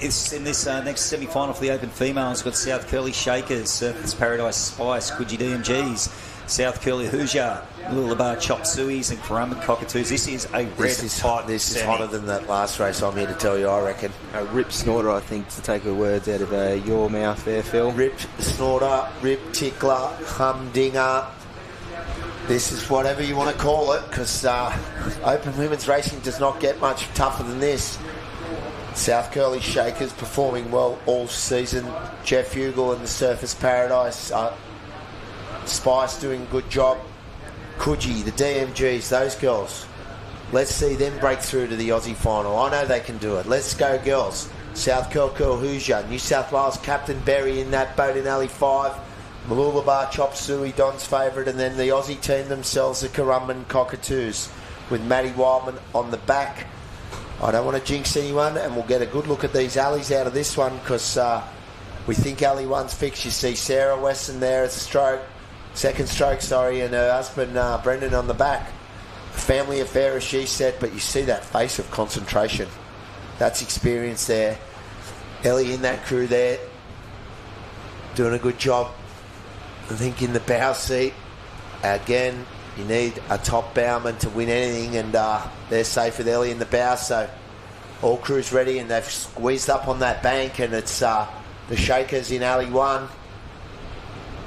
It's in this next semi-final for the Open Females. We've got South Curly Shakers, Surfers Paradise Spice, Coogee DMGs, South Curly Hoosier, Lullabar Chop Sueys, and Currumbin Cockatoos. This is a This is hotter than that last race, I'm here to tell you, I reckon. A rip snorter, I think, to take the words out of your mouth there, Phil. Rip snorter, rip tickler, humdinger. This is whatever you want to call it, because Open Women's Racing does not get much tougher than this. South Curly Shakers performing well all season. Jeff Hugel and the Surfers Paradise. Spice doing a good job. Coogee, the DMGs, those girls. Let's see them break through to the Aussie final. I know they can do it. Let's go, girls. South Curl Hoosier, New South Wales Captain Berry in that boat in Alley 5. Mooloolaba Chop Suey, Don's favourite, and then the Aussie team themselves, the Currumbin Cockatoos, with Matty Wildman on the back. I don't want to jinx anyone, and we'll get a good look at these alleys out of this one, because we think alley 1's fixed. You see Sarah Weston there as a second stroke, and her husband Brendan on the back. Family affair, as she said, but you see that face of concentration. That's experience there. Ellie in that crew there, doing a good job. I think in the bow seat, again, you need a top bowman to win anything, and they're safe with Ellie in the bow, so all crews ready, and they've squeezed up on that bank, and it's the Shakers in alley 1,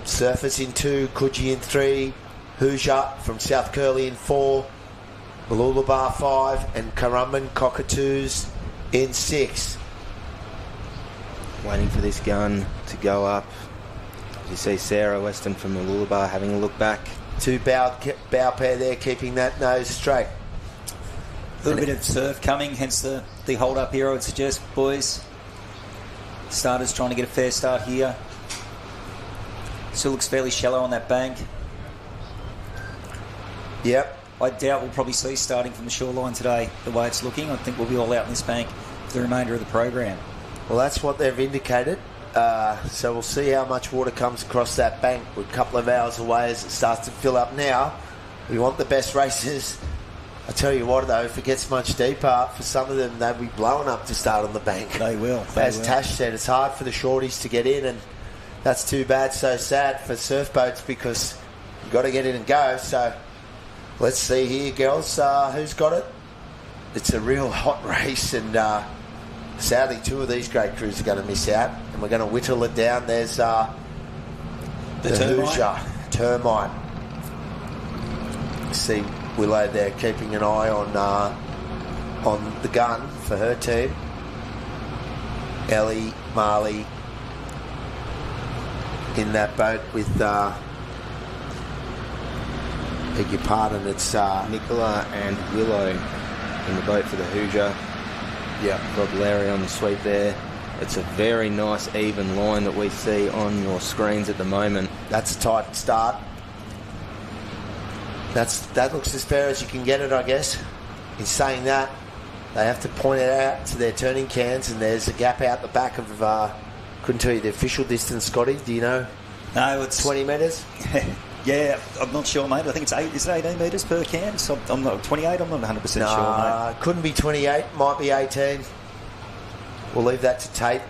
Surfers in 2, Coogee in 3, Hoosier from South Curly in 4, Mooloolaba 5, and Currumbin Cockatoos in 6. Waiting for this gun to go up. You see Sarah Weston from Mooloolaba having a look back. Two bow pair there, keeping that nose straight. A little bit of surf coming, hence the hold up here, I would suggest, boys. Starters trying to get a fair start here. Still looks fairly shallow on that bank. Yep. I doubt we'll probably see starting from the shoreline today, the way it's looking. I think we'll be all out in this bank for the remainder of the program. Well, that's what they've indicated. So we'll see how much water comes across that bank. We're a couple of hours away as it starts to fill up now. We want the best racers. I tell you what, though, if it gets much deeper, for some of them, they'll be blowing up to start on the bank. They will. As Tash said, it's hard for the shorties to get in, and that's too bad, so sad for surfboats, because you've got to get in and go. So let's see here, girls, who's got it. It's a real hot race, and sadly, two of these great crews are going to miss out, and we're going to whittle it down. There's the Hoosier Termite. See Willow there keeping an eye on the gun for her team. Ellie, Marley in that boat with beg your pardon, it's Nicola and Willow in the boat for the Hoosier. Yeah, Rob Larry on the sweep there. It's a very nice even line that we see on your screens at the moment. That's a tight start. That looks as fair as you can get it, I guess. In saying that, they have to point it out to their turning cans, and there's a gap out the back of, couldn't tell you the official distance, Scotty, do you know? No, it's 20 metres? Yeah, I'm not sure, mate. I think it's 8. Is it 18 metres per can? So I'm not 28. I'm not 100% sure, mate. Couldn't be 28. Might be 18. We'll leave that to Tate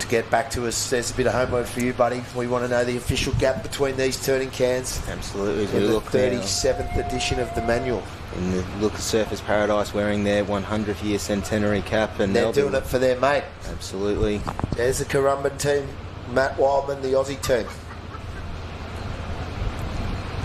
to get back to us. There's a bit of homework for you, buddy. We want to know the official gap between these turning cans. Absolutely. In the 37th edition of the manual. And the look of Surfers Paradise wearing their 100th year centenary cap, and they're doing it for their mate. Absolutely. There's the Currumbin team. Matt Wildman, the Aussie team.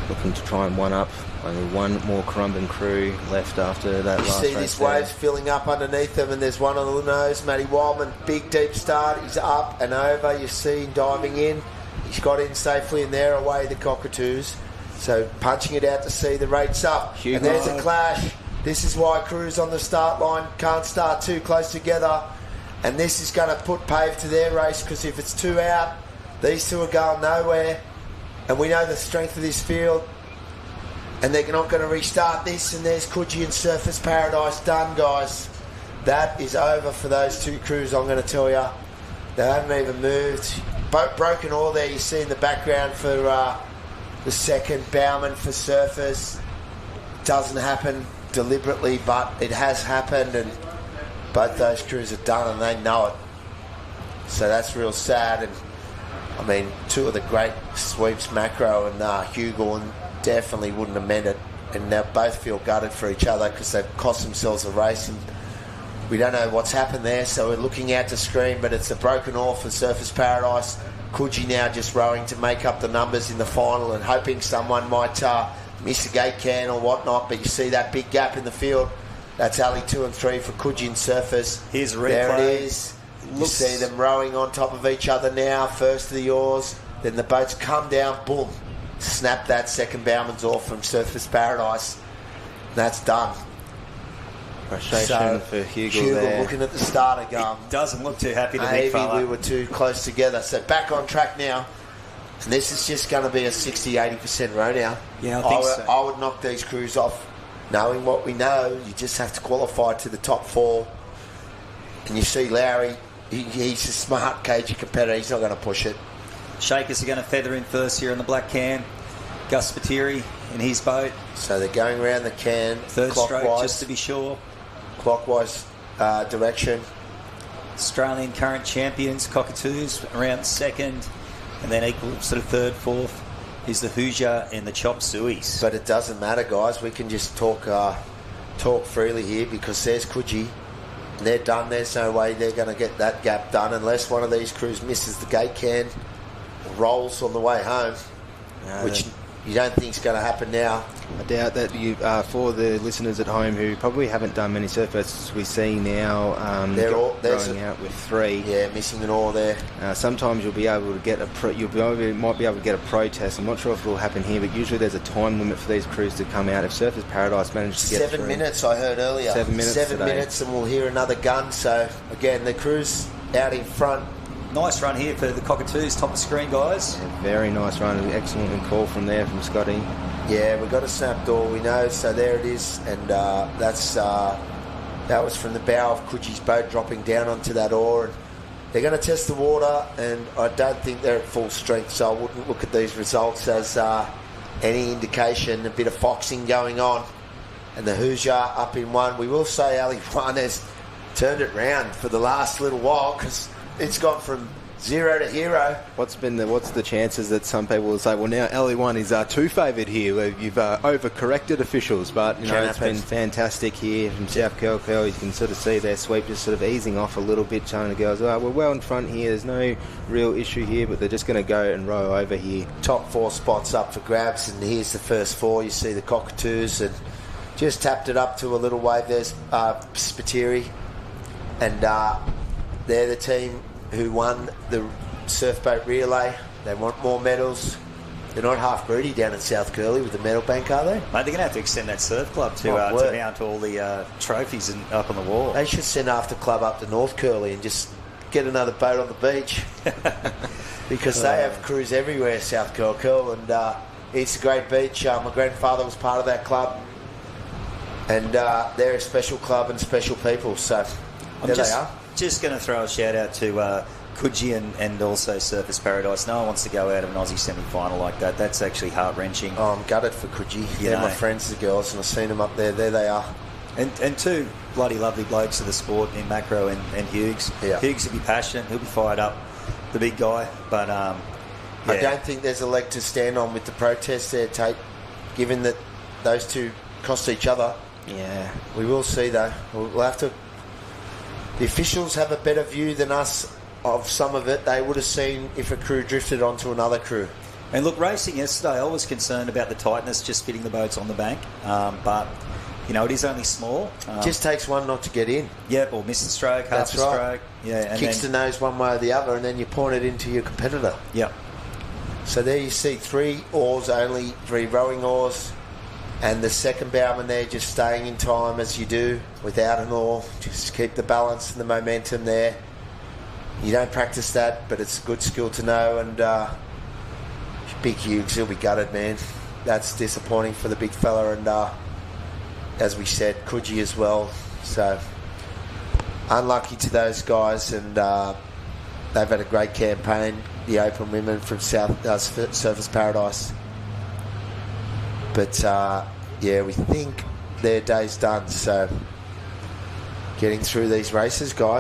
Looking to try and one up. Only one more Currumbin crew left after that last race. You see this waves filling up underneath them, and there's one on the nose. Matty Wildman, big deep start. He's up and over. You see him diving in. He's got in safely, and there away the Cockatoos. So punching it out to see the rates up. Hugo. And there's a clash. This is why crews on the start line can't start too close together. And this is going to put pave to their race, because if it's two out, these two are going nowhere. And we know the strength of this field. And they're not going to restart this. And there's Coogee and Surfers Paradise done, guys. That is over for those two crews, I'm going to tell you. They haven't even moved. Boat broken all there, you see in the background for the second bowman for Surfers. Doesn't happen deliberately, but it has happened. And both those crews are done and they know it. So that's real sad. And I mean, two of the great sweeps, Macro and Hugorn, definitely wouldn't have meant it. And they both feel gutted for each other because they've cost themselves a race. And we don't know what's happened there, so we're looking out to screen, but it's a broken oar for Surfers Paradise. Coogee now just rowing to make up the numbers in the final and hoping someone might miss a gate can or whatnot, but you see that big gap in the field. That's alley 2 and 3 for Coogee and Surfers. Here's a replay. There it is. You see them rowing on top of each other now, first to the oars, then the boats come down, boom, snap that second bowman's oar from Surfers Paradise. That's done. Frustration for Hugo there. Looking at the starter going, He doesn't look too happy to be maybe fella. we were too close together. So back on track now. And this is just going to be a 60-80% row now. Yeah, I think so. I would knock these crews off. Knowing what we know, you just have to qualify to the top 4. And you see Lowry, he's a smart, cagey competitor. He's not going to push it. Shakers are going to feather in first here in the black can. Gus Spiteri in his boat. So they're going around the can. Third clockwise, stroke, just to be sure. Clockwise direction. Australian current champions, Cockatoos, around second. And then equal sort of third, fourth is the Hoosier and the Chop Sueys. But it doesn't matter, guys. We can just talk freely here because there's Coogee. They're done. There's no way they're going to get that gap done unless one of these crews misses the gate can or rolls on the way home, which you don't think is going to happen now. I doubt that you, for the listeners at home who probably haven't done many surfboats, we see now they're all going out with 3. Yeah, missing an oar there. Sometimes you'll be able to get might be able to get a protest. I'm not sure if it will happen here, but usually there's a time limit for these crews to come out. If Surfers Paradise managed to get 7 minutes, I heard earlier. 7 minutes. 7 minutes, and we'll hear another gun. So again, the crews out in front. Nice run here for the Cockatoos, top of screen, guys. Yeah, very nice run, excellent call from there from Scotty. Yeah, we've got a snap door, we know, so there it is, and that was from the bow of Coogee's boat dropping down onto that oar, and they're going to test the water, and I don't think they're at full strength, so I wouldn't look at these results as any indication. A bit of foxing going on, and the Hoosier up in 1. We will say Ali 1 has turned it round for the last little while because it's gone from 0 to hero. What's the chances that some people will say, well, now LE1 is too favoured here. You've overcorrected officials, but it's been fantastic here from South Curl. You can sort of see their sweep just sort of easing off a little bit, showing the girls, we're well in front here. There's no real issue here, but they're just going to go and row over here. Top 4 spots up for grabs, and here's the first 4. You see the Cockatoos, and just tapped it up to a little wave. There's Spiteri, and they're the team who won the Surfboat Relay. They want more medals. They're not half greedy down in South Curly with the medal bank, are they? Mate, they're going to have to extend that surf club to mount all the trophies up on the wall. They should send after club up to North Curly and just get another boat on the beach because they have crews everywhere, South Curl, and it's a great beach. My grandfather was part of that club, and they're a special club and special people, so there they are. Just going to throw a shout out to Coogee and also Surfers Paradise. No one wants to go out of an Aussie semi-final like that. That's actually heart-wrenching. Oh, I'm gutted for Coogee. They're my friends, the girls, and I've seen them up there. There they are. And two bloody lovely blokes of the sport in Macro and Hughes. Yeah. Hughes will be passionate. He'll be fired up, the big guy. But I don't think there's a leg to stand on with the protest there, Tate, given that those two cost each other. Yeah. We will see, though. We'll have to... The officials have a better view than us of some of it. They would have seen if a crew drifted onto another crew. And look, racing yesterday, I was concerned about the tightness just fitting the boats on the bank. But, it is only small. It just takes one not to get in. Yep, or miss the stroke, half the stroke. Yeah, and kicks the nose one way or the other, and then you point it into your competitor. Yep. So there you see 3 oars only, 3 rowing oars. And the second bowman there just staying in time as you do without an oar. Just keep the balance and the momentum there. You don't practice that, but it's a good skill to know. And Big Hughes, he'll be gutted, man. That's disappointing for the big fella. And as we said, Coogee as well. So unlucky to those guys. And they've had a great campaign, the Open Women from Surfers Paradise. But, we think their day's done. So getting through these races, guys.